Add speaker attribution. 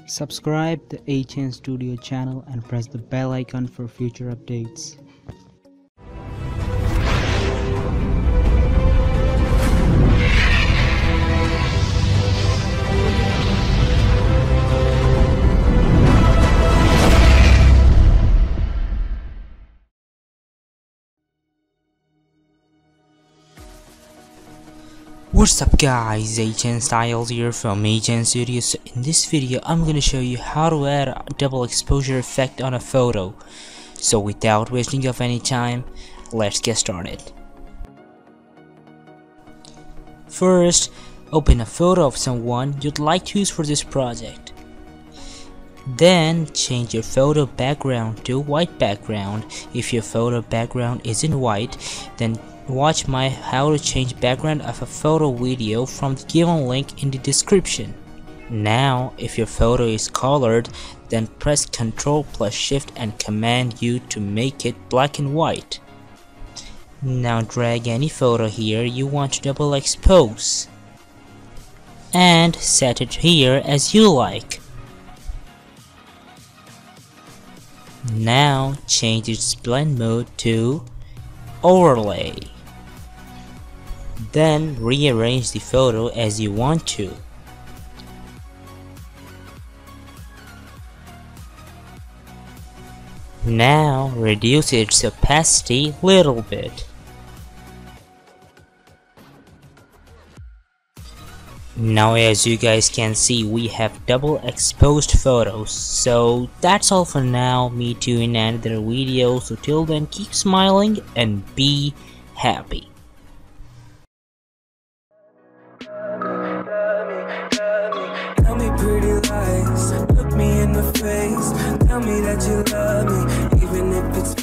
Speaker 1: Subscribe the HN Studio channel and press the bell icon for future updates.
Speaker 2: What's up guys, HN Styles here from HN Studio. So in this video I'm gonna show you how to add a double exposure effect on a photo. So without wasting of any time, let's get started. First, open a photo of someone you'd like to use for this project. Then change your photo background to white background. If your photo background isn't white, then watch my how to change background of a photo video from the given link in the description. Now if your photo is colored, then press Ctrl plus Shift and Command U to make it black and white. Now drag any photo here you want to double expose and set it here as you like. Now change its blend mode to overlay. Then rearrange the photo as you want to. Now reduce its opacity a little bit. Now as you guys can see, we have double exposed photos. So that's all for now. Meet you in another video. So till then, keep smiling and be happy.
Speaker 3: Tell me pretty lies, look me in the face. Tell me that you love me, even if it's